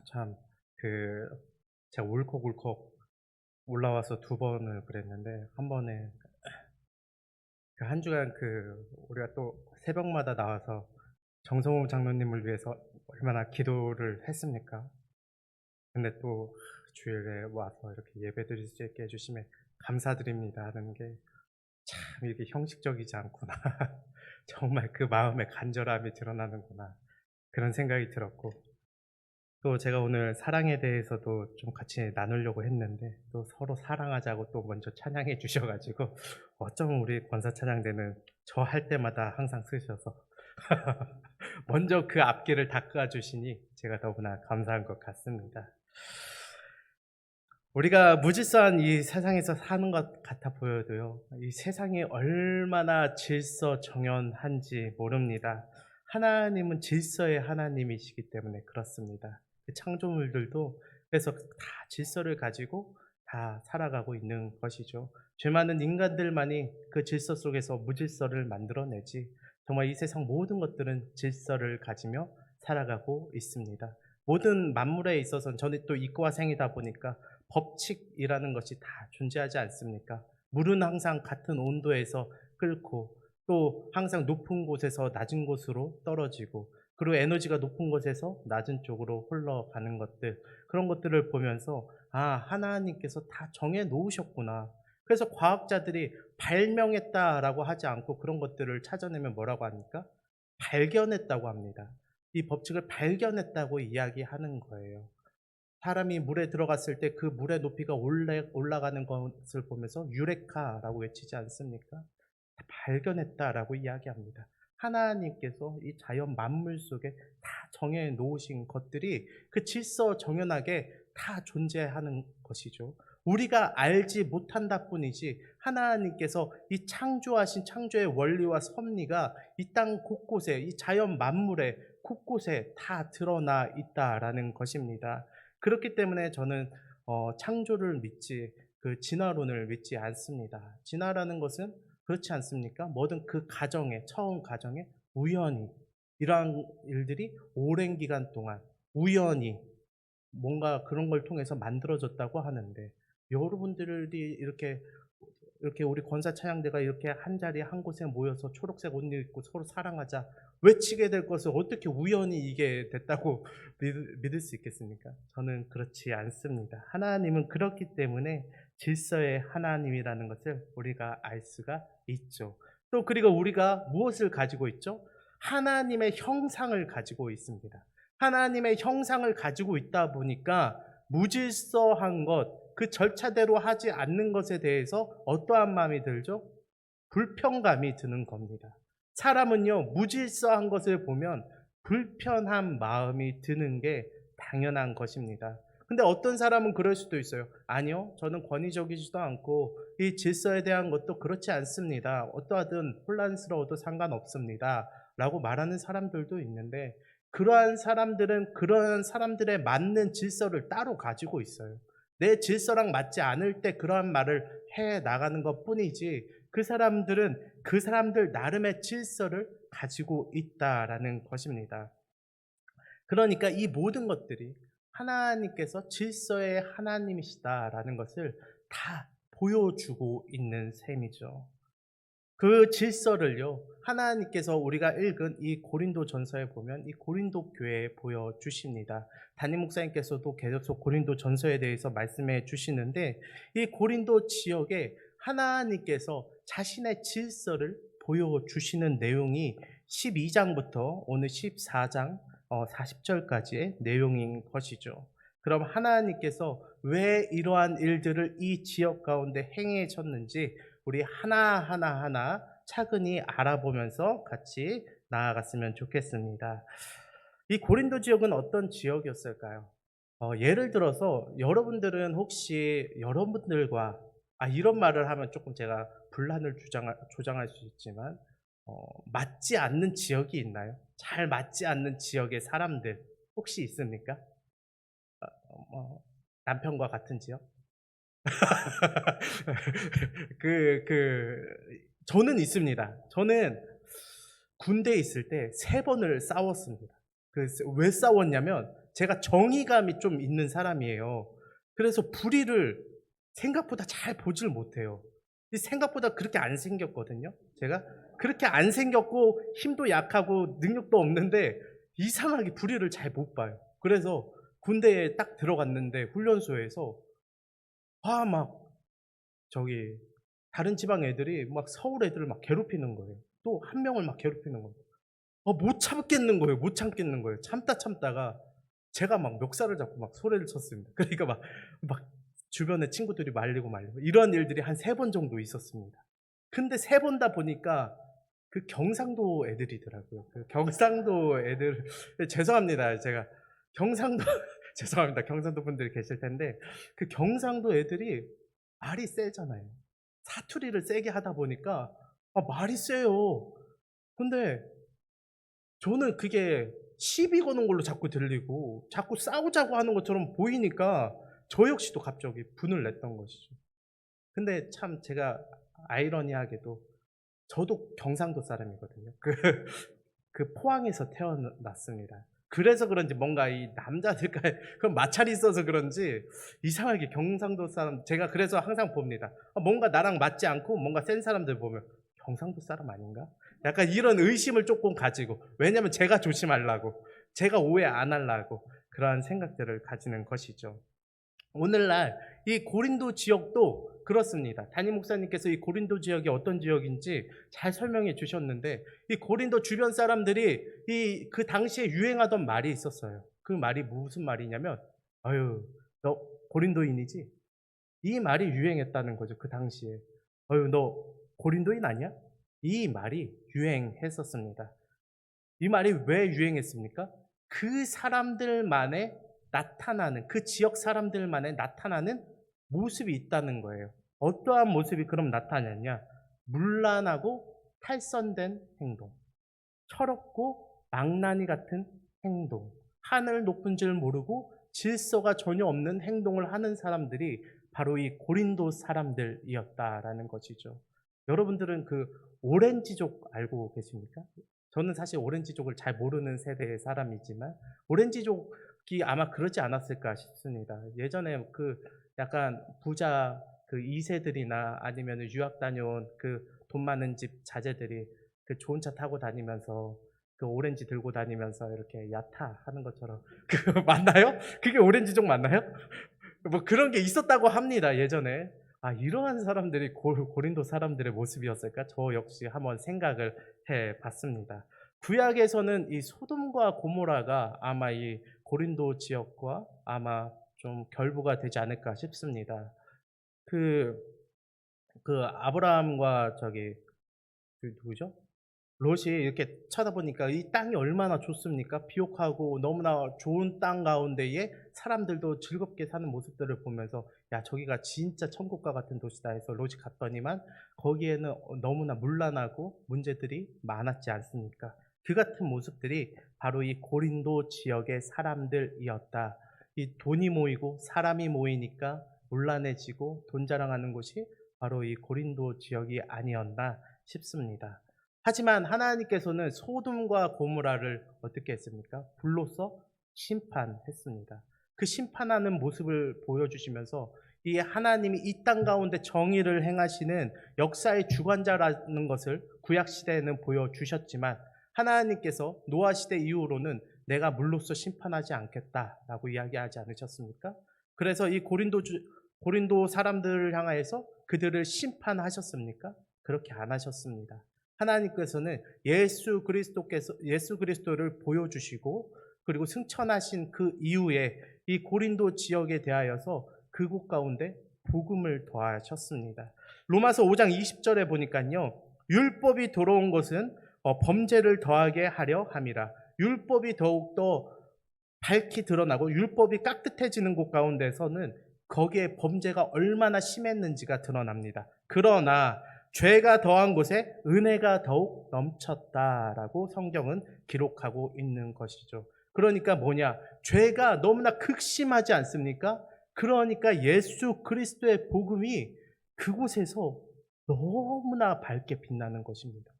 참 그 제가 울컥울컥 올라와서 두 번을 그랬는데, 한 번에 그 한 주간 우리가 또 새벽마다 나와서 정성호 장로님을 위해서 얼마나 기도를 했습니까? 근데 또 주일에 와서 이렇게 예배드릴 수 있게 해 주심에 감사드립니다 하는 게 참 이게 형식적이지 않구나. 정말 그 마음의 간절함이 드러나는구나. 그런 생각이 들었고, 또 제가 오늘 사랑에 대해서도 좀 같이 나누려고 했는데, 또 서로 사랑하자고 또 먼저 찬양해 주셔 가지고, 어쩜 우리 권사 찬양대는 저 할 때마다 항상 쓰셔서 먼저 그 앞길을 닦아 주시니 제가 너무나 감사한 것 같습니다. 우리가 무질서한 이 세상에서 사는 것 같아 보여도요, 이 세상이 얼마나 질서정연한지 모릅니다. 하나님은 질서의 하나님이시기 때문에 그렇습니다. 그 창조물들도 그래서 다 질서를 가지고 다 살아가고 있는 것이죠. 죄 많은 인간들만이 그 질서 속에서 무질서를 만들어내지, 정말 이 세상 모든 것들은 질서를 가지며 살아가고 있습니다. 모든 만물에 있어서는, 저는 또 이과생이다 보니까 법칙이라는 것이 다 존재하지 않습니까? 물은 항상 같은 온도에서 끓고, 또 항상 높은 곳에서 낮은 곳으로 떨어지고, 그리고 에너지가 높은 곳에서 낮은 쪽으로 흘러가는 것들, 그런 것들을 보면서 하나님께서 다 정해 놓으셨구나. 그래서 과학자들이 발명했다라고 하지 않고 그런 것들을 찾아내면 뭐라고 합니까? 발견했다고 합니다. 이 법칙을 발견했다고 이야기하는 거예요. 사람이 물에 들어갔을 때 그 물의 높이가 올라가는 것을 보면서 유레카라고 외치지 않습니까? 발견했다라고 이야기합니다. 하나님께서 이 자연 만물 속에 다 정해 놓으신 것들이 그 질서 정연하게 다 존재하는 것이죠. 우리가 알지 못한다 뿐이지, 하나님께서 이 창조하신 창조의 원리와 섭리가 이 땅 곳곳에, 이 자연 만물의 곳곳에 다 드러나 있다라는 것입니다. 그렇기 때문에 저는 창조를 믿지, 그 진화론을 믿지 않습니다. 진화라는 것은 그렇지 않습니까? 뭐든 그 과정에, 처음 과정에 우연히 이러한 일들이 오랜 기간 동안 우연히 뭔가 그런 걸 통해서 만들어졌다고 하는데, 여러분들이 이렇게 우리 권사 찬양대가 이렇게 한 자리에 한 곳에 모여서 초록색 옷 입고 서로 사랑하자 외치게 될 것을 어떻게 우연히 이게 됐다고 믿을 수 있겠습니까? 저는 그렇지 않습니다. 하나님은 그렇기 때문에 질서의 하나님이라는 것을 우리가 알 수가 있죠. 또 그리고 우리가 무엇을 가지고 있죠? 하나님의 형상을 가지고 있습니다. 하나님의 형상을 가지고 있다 보니까 무질서한 것, 그 절차대로 하지 않는 것에 대해서 어떠한 마음이 들죠? 불편감이 드는 겁니다. 사람은요, 무질서한 것을 보면 불편한 마음이 드는 게 당연한 것입니다. 근데 어떤 사람은 그럴 수도 있어요. 아니요, 저는 권위적이지도 않고 이 질서에 대한 것도 그렇지 않습니다. 어떠하든 혼란스러워도 상관없습니다. 라고 말하는 사람들도 있는데, 그러한 사람들은 그러한 사람들의 맞는 질서를 따로 가지고 있어요. 내 질서랑 맞지 않을 때 그러한 말을 해 나가는 것 뿐이지, 그 사람들은 그 사람들 나름의 질서를 가지고 있다라는 것입니다. 그러니까 이 모든 것들이 하나님께서 질서의 하나님이시다라는 것을 다 보여주고 있는 셈이죠. 그 질서를요, 하나님께서 우리가 읽은 이 고린도 전서에 보면 이 고린도 교회에 보여주십니다. 담임 목사님께서도 계속 고린도 전서에 대해서 말씀해 주시는데, 이 고린도 지역에 하나님께서 자신의 질서를 보여주시는 내용이 12장부터 오늘 14장 40절까지의 내용인 것이죠. 그럼 하나님께서 왜 이러한 일들을 이 지역 가운데 행해졌는지 우리 하나하나 차근히 알아보면서 같이 나아갔으면 좋겠습니다. 이 고린도 지역은 어떤 지역이었을까요? 예를 들어서 여러분들은 혹시 여러분들과, 이런 말을 하면 조금 제가 분란을 조장할 수 있지만, 맞지 않는 지역이 있나요? 잘 맞지 않는 지역의 사람들 혹시 있습니까? 뭐 남편과 같은 지역? 저는 있습니다. 저는 군대에 있을 때 3번을 싸웠습니다. 왜 싸웠냐면 제가 정의감이 좀 있는 사람이에요. 그래서 불의를 생각보다 잘 보질 못해요. 생각보다 그렇게 안 생겼거든요. 제가 그렇게 안 생겼고 힘도 약하고 능력도 없는데 이상하게 불의를 잘 못 봐요. 그래서 군대에 딱 들어갔는데 훈련소에서 막 저기 다른 지방 애들이 막 서울 애들을 막 괴롭히는 거예요. 또 한 명을 막 괴롭히는 거예요. 못 참겠는 거예요. 못 참겠는 거예요. 참다가 제가 막 멱살을 잡고 막 소리를 쳤습니다. 그러니까 막 주변에 친구들이 말리고 이런 일들이 한 3번 정도 있었습니다. 근데 3번 다 보니까 그 경상도 애들이더라고요. 그 경상도 애들 죄송합니다. 제가 경상도 죄송합니다. 경상도 분들이 계실 텐데 그 경상도 애들이 말이 세잖아요. 사투리를 세게 하다 보니까 말이 세요. 근데 저는 그게 시비 거는 걸로 자꾸 들리고 자꾸 싸우자고 하는 것처럼 보이니까 저 역시도 갑자기 분을 냈던 것이죠. 근데 참 제가 아이러니하게도 저도 경상도 사람이거든요. 그 포항에서 태어났습니다. 그래서 그런지 뭔가 이 남자들과의 그런 마찰이 있어서 그런지 이상하게 경상도 사람 제가 그래서 항상 봅니다. 뭔가 나랑 맞지 않고 뭔가 센 사람들 보면 경상도 사람 아닌가? 약간 이런 의심을 조금 가지고 왜냐면 제가 조심하려고 제가 오해 안 하려고 그러한 생각들을 가지는 것이죠. 오늘날 이 고린도 지역도 그렇습니다. 담임 목사님께서 이 고린도 지역이 어떤 지역인지 잘 설명해 주셨는데 이 고린도 주변 사람들이 그 당시에 유행하던 말이 있었어요. 그 말이 무슨 말이냐면 아유 너 고린도인이지? 이 말이 유행했다는 거죠. 그 당시에. 아유 너 고린도인 아니야? 이 말이 유행했었습니다. 이 말이 왜 유행했습니까? 그 사람들만의 나타나는 그 지역 사람들만의 나타나는 모습이 있다는 거예요. 어떠한 모습이 그럼 나타나냐? 문란하고 탈선된 행동, 철없고 망나니 같은 행동, 하늘 높은 줄 모르고 질서가 전혀 없는 행동을 하는 사람들이 바로 이 고린도 사람들이었다라는 것이죠. 여러분들은 그 오렌지족 알고 계십니까? 저는 사실 오렌지족을 잘 모르는 세대의 사람이지만 오렌지족이 아마 그러지 않았을까 싶습니다. 예전에 그 약간 부자 그 2세들이나 아니면 유학 다녀온 그 돈 많은 집 자제들이 그 좋은 차 타고 다니면서 그 오렌지 들고 다니면서 이렇게 야타 하는 것처럼 그 맞나요? 그게 오렌지족 맞나요? 뭐 그런 게 있었다고 합니다. 예전에. 이러한 사람들이 고린도 사람들의 모습이었을까? 저 역시 한번 생각을 해 봤습니다. 구약에서는 이 소돔과 고모라가 아마 이 고린도 지역과 아마 좀 결부가 되지 않을까 싶습니다. 그, 아브라함과 누구죠? 롯이 이렇게 쳐다보니까 이 땅이 얼마나 좋습니까? 비옥하고 너무나 좋은 땅 가운데에 사람들도 즐겁게 사는 모습들을 보면서 야 저기가 진짜 천국과 같은 도시다 해서 롯이 갔더니만 거기에는 너무나 문란하고 문제들이 많았지 않습니까? 그 같은 모습들이 바로 이 고린도 지역의 사람들이었다. 이 돈이 모이고 사람이 모이니까 문란해지고 돈 자랑하는 곳이 바로 이 고린도 지역이 아니었나 싶습니다. 하지만 하나님께서는 소돔과 고모라를 어떻게 했습니까? 불로써 심판했습니다. 그 심판하는 모습을 보여주시면서 이 하나님이 이 땅 가운데 정의를 행하시는 역사의 주관자라는 것을 구약 시대에는 보여주셨지만 하나님께서 노아 시대 이후로는 내가 물로써 심판하지 않겠다라고 이야기하지 않으셨습니까? 그래서 이 고린도 사람들을 향하여서 그들을 심판하셨습니까? 그렇게 안 하셨습니다. 하나님께서는 예수 그리스도를 보여주시고 그리고 승천하신 그 이후에 이 고린도 지역에 대하여서 그곳 가운데 복음을 더하셨습니다. 로마서 5장 20절에 보니까요. 율법이 들어온 것은 범죄를 더하게 하려 함이라. 율법이 더욱더 밝히 드러나고 율법이 깍듯해지는 곳 가운데서는 거기에 범죄가 얼마나 심했는지가 드러납니다. 그러나 죄가 더한 곳에 은혜가 더욱 넘쳤다라고 성경은 기록하고 있는 것이죠. 그러니까 뭐냐? 죄가 너무나 극심하지 않습니까? 그러니까 예수 그리스도의 복음이 그곳에서 너무나 밝게 빛나는 것입니다.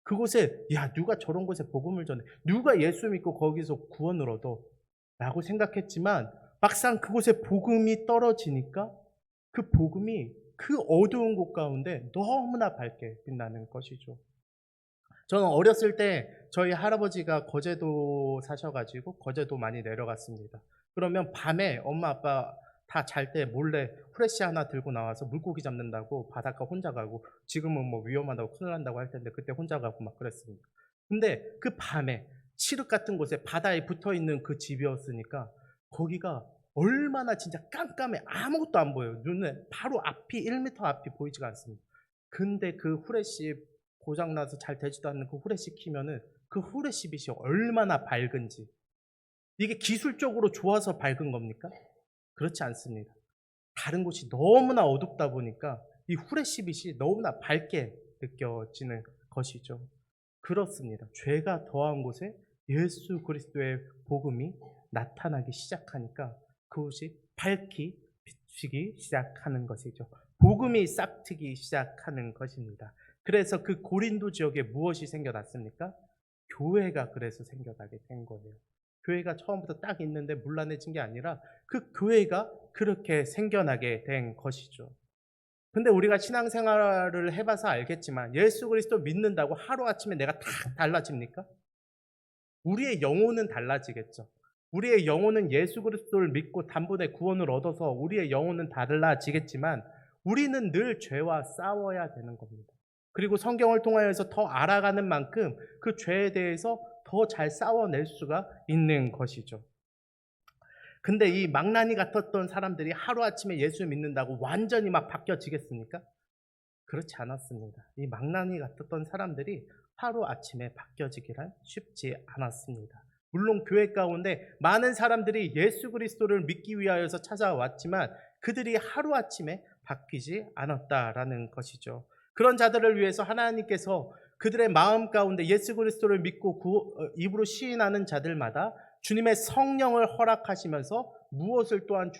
그곳에 야 누가 저런 곳에 복음을 전해? 누가 예수 믿고 거기서 구원을 얻어? 라고 생각했지만 막상 그곳에 복음이 떨어지니까 그 복음이 그 어두운 곳 가운데 너무나 밝게 빛나는 것이죠. 저는 어렸을 때 저희 할아버지가 거제도 사셔가지고 거제도 많이 내려갔습니다. 그러면 밤에 엄마 아빠 다 잘 때 몰래 후레쉬 하나 들고 나와서 물고기 잡는다고 바닷가 혼자 가고, 지금은 뭐 위험하다고 큰일 난다고 할 텐데 그때 혼자 가고 막 그랬습니다. 근데 그 밤에 칠흑 같은 곳에 바다에 붙어 있는 그 집이었으니까 거기가 얼마나 진짜 깜깜해. 아무것도 안 보여요. 눈에 바로 앞이 1m 앞이 보이지가 않습니다. 근데 그 후레쉬 고장나서 잘 되지도 않는 그 후레쉬 키면은 그 후레쉬 빛이 얼마나 밝은지. 이게 기술적으로 좋아서 밝은 겁니까? 그렇지 않습니다. 다른 곳이 너무나 어둡다 보니까 이 후레쉬 빛이 너무나 밝게 느껴지는 것이죠. 그렇습니다. 죄가 더한 곳에 예수 그리스도의 복음이 나타나기 시작하니까 그곳이 밝히 비추기 시작하는 것이죠. 복음이 싹트기 시작하는 것입니다. 그래서 그 고린도 지역에 무엇이 생겨났습니까? 교회가 그래서 생겨나게 된 거예요. 교회가 처음부터 딱 있는데 문란해진 게 아니라 그 교회가 그렇게 생겨나게 된 것이죠. 근데 우리가 신앙생활을 해봐서 알겠지만 예수 그리스도 믿는다고 하루아침에 내가 다 달라집니까? 우리의 영혼은 달라지겠죠. 우리의 영혼은 예수 그리스도를 믿고 단번에 구원을 얻어서 우리의 영혼은 달라지겠지만 우리는 늘 죄와 싸워야 되는 겁니다. 그리고 성경을 통하여서 더 알아가는 만큼 그 죄에 대해서 더 잘 싸워낼 수가 있는 것이죠. 근데 이 망나니 같았던 사람들이 하루아침에 예수 믿는다고 완전히 막 바뀌어지겠습니까? 그렇지 않았습니다. 이 망나니 같았던 사람들이 하루아침에 바뀌어지기란 쉽지 않았습니다. 물론 교회 가운데 많은 사람들이 예수 그리스도를 믿기 위하여서 찾아왔지만 그들이 하루아침에 바뀌지 않았다라는 것이죠. 그런 자들을 위해서 하나님께서 그들의 마음 가운데 예수 그리스도를 믿고 입으로 시인하는 자들마다 주님의 성령을 허락하시면서 무엇을 또한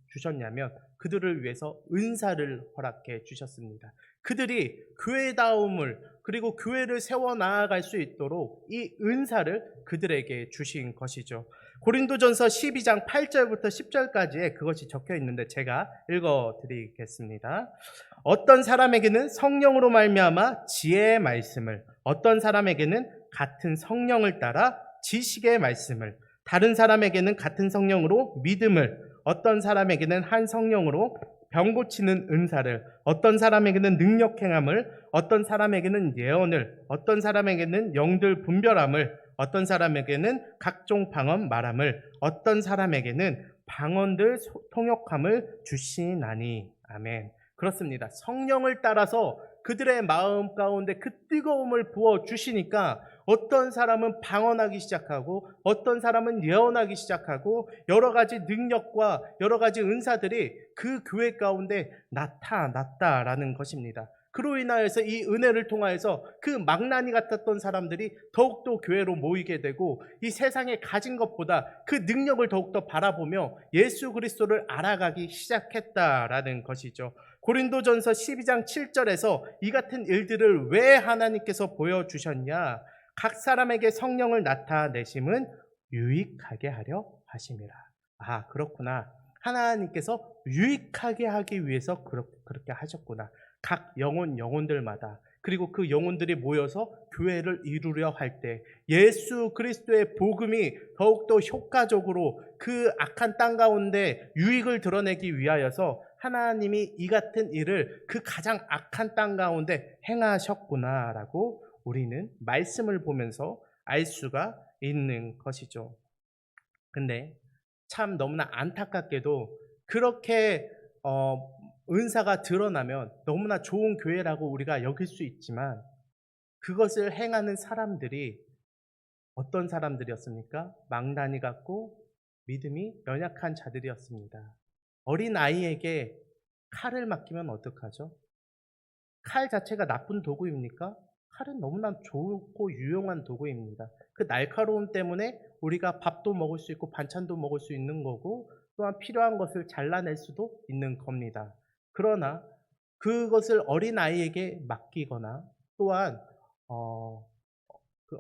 주셨냐면 그들을 위해서 은사를 허락해 주셨습니다. 그들이 교회다움을 그리고 교회를 세워나아갈 수 있도록 이 은사를 그들에게 주신 것이죠. 고린도전서 12장 8절부터 10절까지에 그것이 적혀 있는데 제가 읽어드리겠습니다. 어떤 사람에게는 성령으로 말미암아 지혜의 말씀을, 어떤 사람에게는 같은 성령을 따라 지식의 말씀을, 다른 사람에게는 같은 성령으로 믿음을, 어떤 사람에게는 한 성령으로 병 고치는 은사를, 어떤 사람에게는 능력 행함을, 어떤 사람에게는 예언을, 어떤 사람에게는 영들 분별함을, 어떤 사람에게는 각종 방언 말함을, 어떤 사람에게는 방언들 통역함을 주시나니. 아멘. 그렇습니다. 성령을 따라서 그들의 마음 가운데 그 뜨거움을 부어 주시니까 어떤 사람은 방언하기 시작하고 어떤 사람은 예언하기 시작하고 여러 가지 능력과 여러 가지 은사들이 그 교회 가운데 나타났다라는 것입니다. 그로 인하여서 이 은혜를 통하여서 그 망나니 같았던 사람들이 더욱더 교회로 모이게 되고 이 세상에 가진 것보다 그 능력을 더욱더 바라보며 예수 그리스도를 알아가기 시작했다라는 것이죠. 고린도전서 12장 7절에서 이 같은 일들을 왜 하나님께서 보여주셨냐? 각 사람에게 성령을 나타내심은 유익하게 하려 하심이라. 아, 그렇구나. 하나님께서 유익하게 하기 위해서 그렇게 하셨구나. 각 영혼들마다, 그리고 그 영혼들이 모여서 교회를 이루려 할 때 예수 그리스도의 복음이 더욱더 효과적으로 그 악한 땅 가운데 유익을 드러내기 위하여서 하나님이 이 같은 일을 그 가장 악한 땅 가운데 행하셨구나라고 우리는 말씀을 보면서 알 수가 있는 것이죠. 근데 참 너무나 안타깝게도 그렇게 은사가 드러나면 너무나 좋은 교회라고 우리가 여길 수 있지만 그것을 행하는 사람들이 어떤 사람들이었습니까? 망나니 같고 믿음이 연약한 자들이었습니다. 어린 아이에게 칼을 맡기면 어떡하죠? 칼 자체가 나쁜 도구입니까? 칼은 너무나 좋고 유용한 도구입니다. 그 날카로움 때문에 우리가 밥도 먹을 수 있고 반찬도 먹을 수 있는 거고 또한 필요한 것을 잘라낼 수도 있는 겁니다. 그러나 그것을 어린아이에게 맡기거나 또한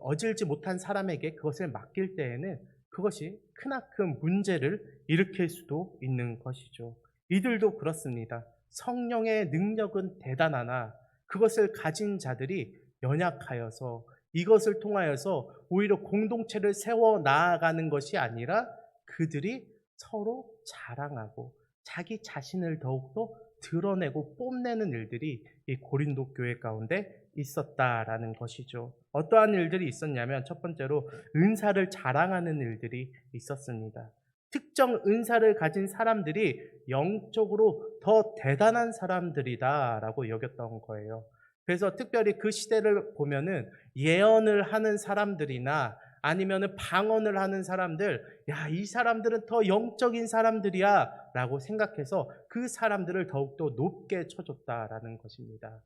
어질지 못한 사람에게 그것을 맡길 때에는 그것이 크나큰 문제를 일으킬 수도 있는 것이죠. 이들도 그렇습니다. 성령의 능력은 대단하나 그것을 가진 자들이 연약하여서 이것을 통하여서 오히려 공동체를 세워 나아가는 것이 아니라 그들이 서로 자랑하고 자기 자신을 더욱더 드러내고 뽐내는 일들이 이 고린도 교회 가운데 있었다라는 것이죠. 어떠한 일들이 있었냐면 첫 번째로 은사를 자랑하는 일들이 있었습니다. 특정 은사를 가진 사람들이 영적으로 더 대단한 사람들이다라고 여겼던 거예요. 그래서 특별히 그 시대를 보면은 예언을 하는 사람들이나 아니면은 방언을 하는 사람들, 야, 이 사람들은 더 영적인 사람들이야 라고 생각해서 그 사람들을 더욱더 높게 쳐줬다라는 것입니다.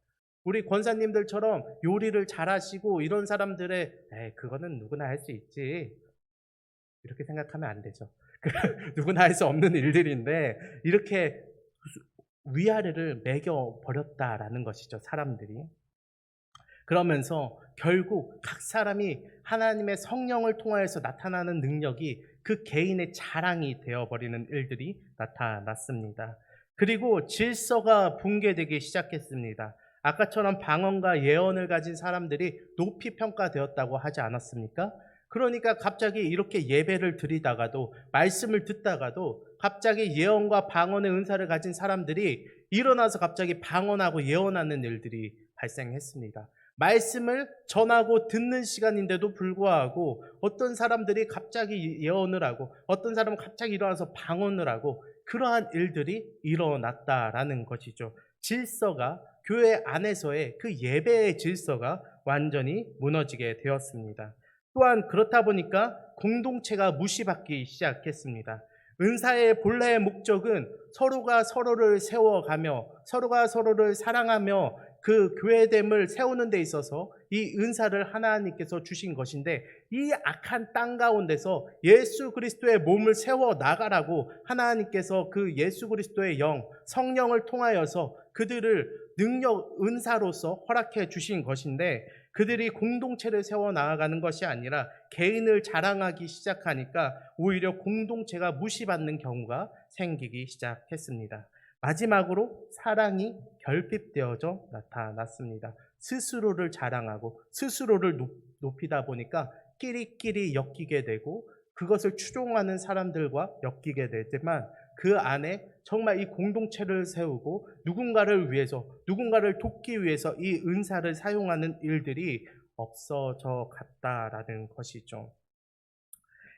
우리 권사님들처럼 요리를 잘하시고 이런 사람들의 그거는 누구나 할 수 있지 이렇게 생각하면 안 되죠. 누구나 할 수 없는 일들인데 이렇게 위아래를 매겨 버렸다라는 것이죠, 사람들이. 그러면서 결국 각 사람이 하나님의 성령을 통하여서 나타나는 능력이 그 개인의 자랑이 되어버리는 일들이 나타났습니다. 그리고 질서가 붕괴되기 시작했습니다. 아까처럼 방언과 예언을 가진 사람들이 높이 평가되었다고 하지 않았습니까? 그러니까 갑자기 이렇게 예배를 드리다가도 말씀을 듣다가도 갑자기 예언과 방언의 은사를 가진 사람들이 일어나서 갑자기 방언하고 예언하는 일들이 발생했습니다. 말씀을 전하고 듣는 시간인데도 불구하고 어떤 사람들이 갑자기 예언을 하고 어떤 사람은 갑자기 일어나서 방언을 하고 그러한 일들이 일어났다라는 것이죠. 질서가 교회 안에서의 그 예배의 질서가 완전히 무너지게 되었습니다. 또한 그렇다 보니까 공동체가 무시받기 시작했습니다. 은사의 본래의 목적은 서로가 서로를 세워가며 서로가 서로를 사랑하며 그 교회됨을 세우는 데 있어서 이 은사를 하나님께서 주신 것인데 이 악한 땅 가운데서 예수 그리스도의 몸을 세워 나가라고 하나님께서 그 예수 그리스도의 영, 성령을 통하여서 그들을 능력, 은사로서 허락해 주신 것인데 그들이 공동체를 세워 나아가는 것이 아니라 개인을 자랑하기 시작하니까 오히려 공동체가 무시받는 경우가 생기기 시작했습니다. 마지막으로 사랑이 결핍되어져 나타났습니다. 스스로를 자랑하고 스스로를 높이다 보니까 끼리끼리 엮이게 되고 그것을 추종하는 사람들과 엮이게 되지만 그 안에 정말 이 공동체를 세우고 누군가를 위해서 누군가를 돕기 위해서 이 은사를 사용하는 일들이 없어져 갔다라는 것이죠.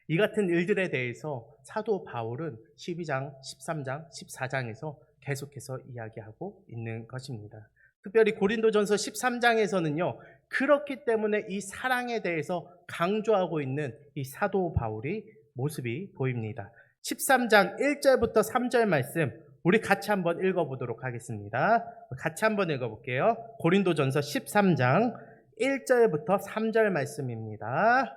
이 같은 일들에 대해서 사도 바울은 12장, 13장, 14장에서 계속해서 이야기하고 있는 것입니다. 특별히 고린도전서 13장에서는요. 그렇기 때문에 이 사랑에 대해서 강조하고 있는 이 사도 바울의 모습이 보입니다. 13장 1절부터 3절 말씀 우리 같이 한번 읽어보도록 하겠습니다. 같이 한번 읽어볼게요. 고린도전서 13장 1절부터 3절 말씀입니다.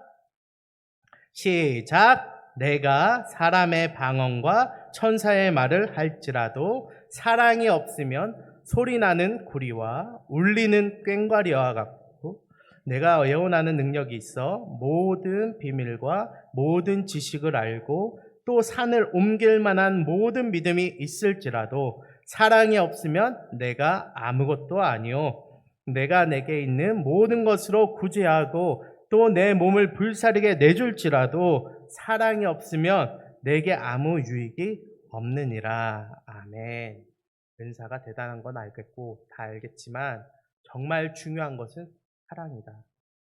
시작. 내가 사람의 방언과 천사의 말을 할지라도 사랑이 없으면 소리나는 구리와 울리는 꽹과리와 같고 내가 예언하는 능력이 있어 모든 비밀과 모든 지식을 알고 또 산을 옮길 만한 모든 믿음이 있을지라도 사랑이 없으면 내가 아무것도 아니요 내가 내게 있는 모든 것으로 구제하고 또 내 몸을 불사르게 내줄지라도 사랑이 없으면 내게 아무 유익이 없느니라. 아멘. 은사가 대단한 건 알겠고 다 알겠지만 정말 중요한 것은 사랑이다.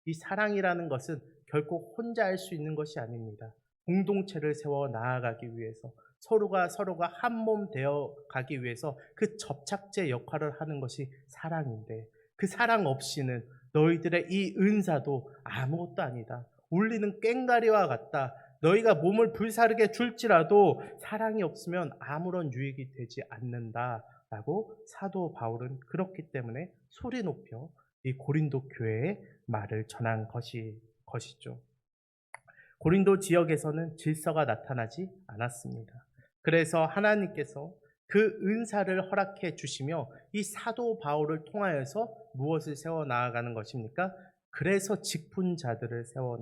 이 사랑이라는 것은 결코 혼자 할 수 있는 것이 아닙니다. 공동체를 세워 나아가기 위해서 서로가 한 몸 되어 가기 위해서 그 접착제 역할을 하는 것이 사랑인데 그 사랑 없이는 너희들의 이 은사도 아무것도 아니다. 울리는 꽹과리와 같다. 너희가 몸을 불사르게 줄지라도 사랑이 없으면 아무런 유익이 되지 않는다라고 사도 바울은 그렇기 때문에 소리 높여 이 고린도 교회의 말을 전한 것이죠. 고린도 지역에서는 질서가 나타나지 않았습니다. 그래서 하나님께서 그 은사를 허락해 주시며 이 사도 바울을 통하여서 무엇을 세워 나아가는 것입니까? 그래서 직분자들을 세워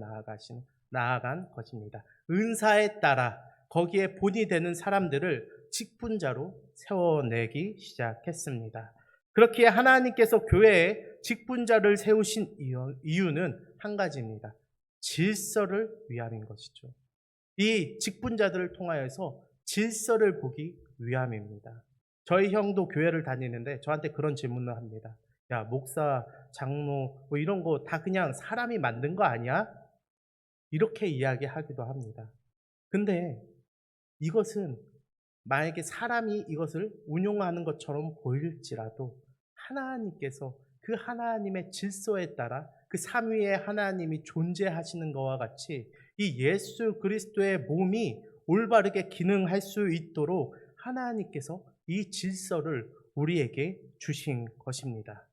나아간 것입니다. 은사에 따라 거기에 본이 되는 사람들을 직분자로 세워내기 시작했습니다. 그렇게 하나님께서 교회에 직분자를 세우신 이유는 한 가지입니다. 질서를 위함인 것이죠. 이 직분자들을 통하여서 질서를 보기 위함입니다. 저희 형도 교회를 다니는데 저한테 그런 질문을 합니다. 야, 목사, 장로 뭐 이런 거 다 그냥 사람이 만든 거 아니야? 이렇게 이야기하기도 합니다. 근데 이것은 만약에 사람이 이것을 운용하는 것처럼 보일지라도 하나님께서 그 하나님의 질서에 따라 그 삼위의 하나님이 존재하시는 것과 같이 이 예수 그리스도의 몸이 올바르게 기능할 수 있도록 하나님께서 이 질서를 우리에게 주신 것입니다.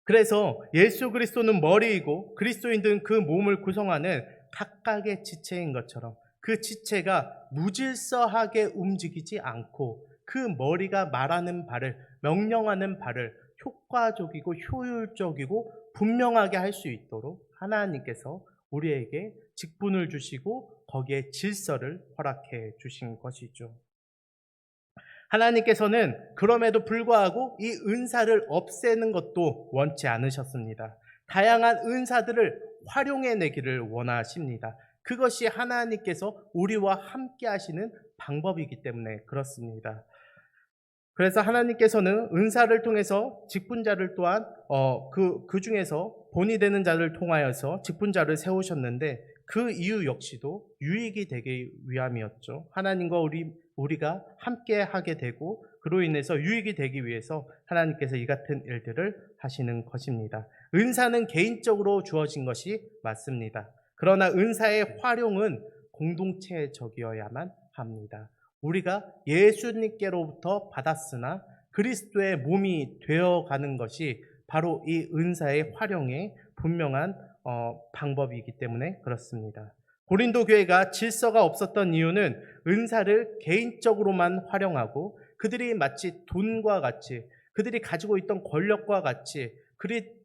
그래서 예수 그리스도는 머리이고 그리스도인들은 그 몸을 구성하는 각각의 지체인 것처럼 그 지체가 무질서하게 움직이지 않고 그 머리가 말하는 바를, 명령하는 바를 효과적이고 효율적이고 분명하게 할 수 있도록 하나님께서 우리에게 직분을 주시고 거기에 질서를 허락해 주신 것이죠. 하나님께서는 그럼에도 불구하고 이 은사를 없애는 것도 원치 않으셨습니다. 다양한 은사들을 활용해내기를 원하십니다. 그것이 하나님께서 우리와 함께 하시는 방법이기 때문에 그렇습니다. 그래서 하나님께서는 은사를 통해서 직분자를 또한 그 중에서 본이 되는 자를 통하여서 직분자를 세우셨는데 그 이유 역시도 유익이 되기 위함이었죠. 하나님과 우리가 함께 하게 되고 그로 인해서 유익이 되기 위해서 하나님께서 이 같은 일들을 하시는 것입니다. 은사는 개인적으로 주어진 것이 맞습니다. 그러나 은사의 활용은 공동체적이어야만 합니다. 우리가 예수님께로부터 받았으나 그리스도의 몸이 되어가는 것이 바로 이 은사의 활용의 분명한 방법이기 때문에 그렇습니다. 고린도 교회가 질서가 없었던 이유는 은사를 개인적으로만 활용하고 그들이 마치 돈과 같이 그들이 가지고 있던 권력과 같이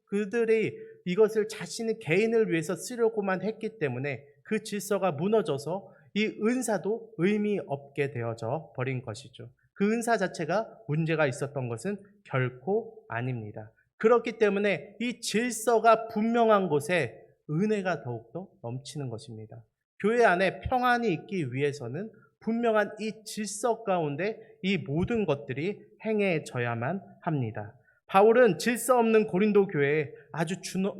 그들이 이것을 자신의 개인을 위해서 쓰려고만 했기 때문에 그 질서가 무너져서 이 은사도 의미 없게 되어져 버린 것이죠. 그 은사 자체가 문제가 있었던 것은 결코 아닙니다. 그렇기 때문에 이 질서가 분명한 곳에 은혜가 더욱더 넘치는 것입니다. 교회 안에 평안이 있기 위해서는 분명한 이 질서 가운데 이 모든 것들이 행해져야만 합니다. 바울은 질서 없는 고린도 교회에 아주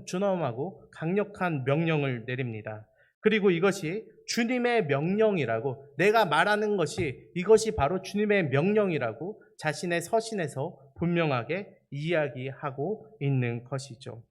준엄하고 강력한 명령을 내립니다. 그리고 이것이 주님의 명령이라고, 내가 말하는 것이 이것이 바로 주님의 명령이라고 자신의 서신에서 분명하게 이야기하고 있는 것이죠.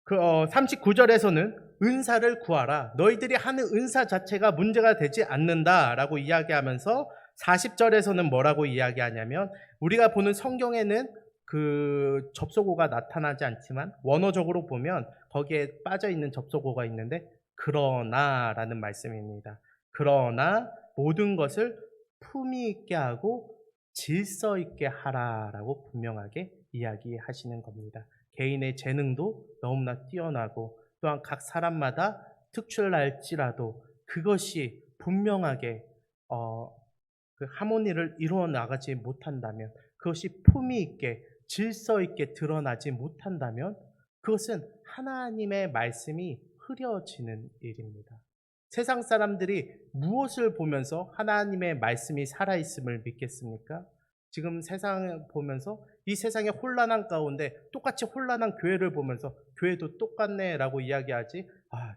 39절에서는 은사를 구하라. 너희들이 하는 은사 자체가 문제가 되지 않는다라고 이야기하면서 40절에서는 뭐라고 이야기하냐면, 우리가 보는 성경에는 그 접속어가 나타나지 않지만 원어적으로 보면 거기에 빠져 있는 접속어가 있는데 그러나라는 말씀입니다. 그러나 모든 것을 품위 있게 하고 질서 있게 하라라고 분명하게 이야기하시는 겁니다. 개인의 재능도 너무나 뛰어나고 또한 각 사람마다 특출날지라도 그것이 분명하게 그 하모니를 이루어 나가지 못한다면, 그것이 품위 있게 질서 있게 드러나지 못한다면 그것은 하나님의 말씀이 흐려지는 일입니다. 세상 사람들이 무엇을 보면서 하나님의 말씀이 살아있음을 믿겠습니까? 지금 세상을 보면서 이 세상의 혼란한 가운데 똑같이 혼란한 교회를 보면서 교회도 똑같네라고 이야기하지,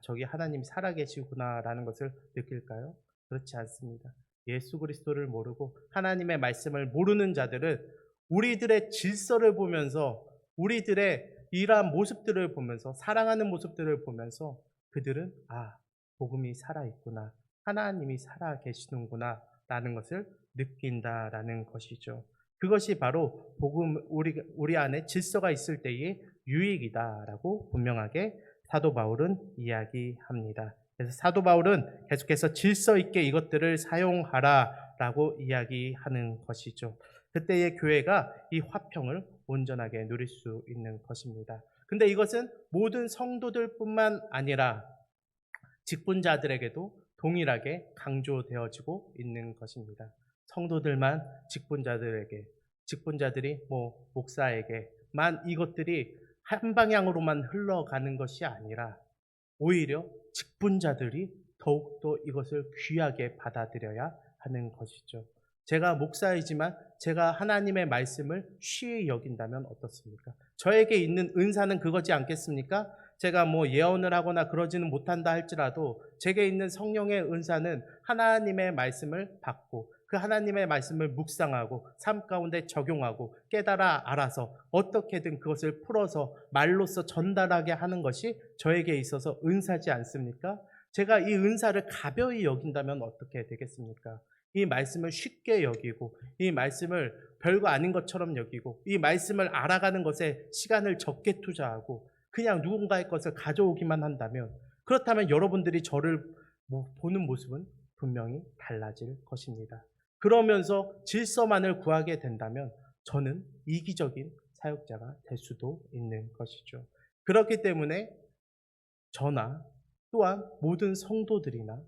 저기 하나님이 살아계시구나라는 것을 느낄까요? 그렇지 않습니다. 예수 그리스도를 모르고 하나님의 말씀을 모르는 자들은 우리들의 질서를 보면서, 우리들의 이러한 모습들을 보면서, 사랑하는 모습들을 보면서 그들은 복음이 살아있구나, 하나님이 살아계시는구나 라는 것을 느낀다라는 것이죠. 그것이 바로 복음, 우리 안에 질서가 있을 때의 유익이다라고 분명하게 사도 바울은 이야기합니다. 그래서 사도 바울은 계속해서 질서 있게 이것들을 사용하라라고 이야기하는 것이죠. 그때의 교회가 이 화평을 온전하게 누릴 수 있는 것입니다. 근데 이것은 모든 성도들뿐만 아니라 직분자들에게도 동일하게 강조되어지고 있는 것입니다. 성도들만 직분자들이 목사에게만 이것들이 한 방향으로만 흘러가는 것이 아니라 오히려 직분자들이 더욱더 이것을 귀하게 받아들여야 하는 것이죠. 제가 목사이지만 제가 하나님의 말씀을 쉬이 여긴다면 어떻습니까? 저에게 있는 은사는 그거지 않겠습니까? 제가 예언을 하거나 그러지는 못한다 할지라도 제게 있는 성령의 은사는 하나님의 말씀을 받고 그 하나님의 말씀을 묵상하고 삶 가운데 적용하고 깨달아 알아서 어떻게든 그것을 풀어서 말로써 전달하게 하는 것이 저에게 있어서 은사지 않습니까? 제가 이 은사를 가벼이 여긴다면 어떻게 되겠습니까? 이 말씀을 쉽게 여기고 이 말씀을 별거 아닌 것처럼 여기고 이 말씀을 알아가는 것에 시간을 적게 투자하고 그냥 누군가의 것을 가져오기만 한다면, 그렇다면 여러분들이 저를 보는 모습은 분명히 달라질 것입니다. 그러면서 질서만을 구하게 된다면 저는 이기적인 사역자가 될 수도 있는 것이죠. 그렇기 때문에 저나 또한 모든 성도들이나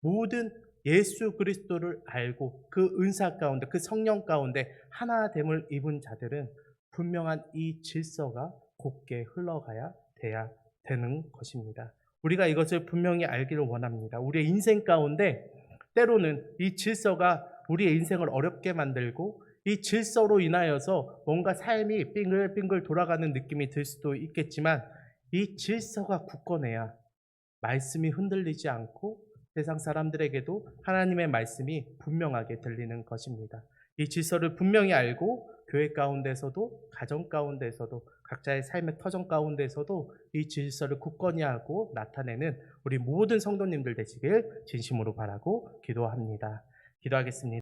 모든 예수 그리스도를 알고 그 은사 가운데 그 성령 가운데 하나됨을 입은 자들은 분명한 이 질서가 곱게 흘러가야 돼야 되는 것입니다. 우리가 이것을 분명히 알기를 원합니다. 우리의 인생 가운데 때로는 이 질서가 우리의 인생을 어렵게 만들고 이 질서로 인하여서 뭔가 삶이 빙글빙글 돌아가는 느낌이 들 수도 있겠지만 이 질서가 굳건해야 말씀이 흔들리지 않고 세상 사람들에게도 하나님의 말씀이 분명하게 들리는 것입니다. 이 질서를 분명히 알고 교회 가운데서도 가정 가운데서도 각자의 삶의 터전 가운데서도 이 질서를 굳건히 하고 나타내는 우리 모든 성도님들 되시길 진심으로 바라고 기도합니다. 기도하겠습니다.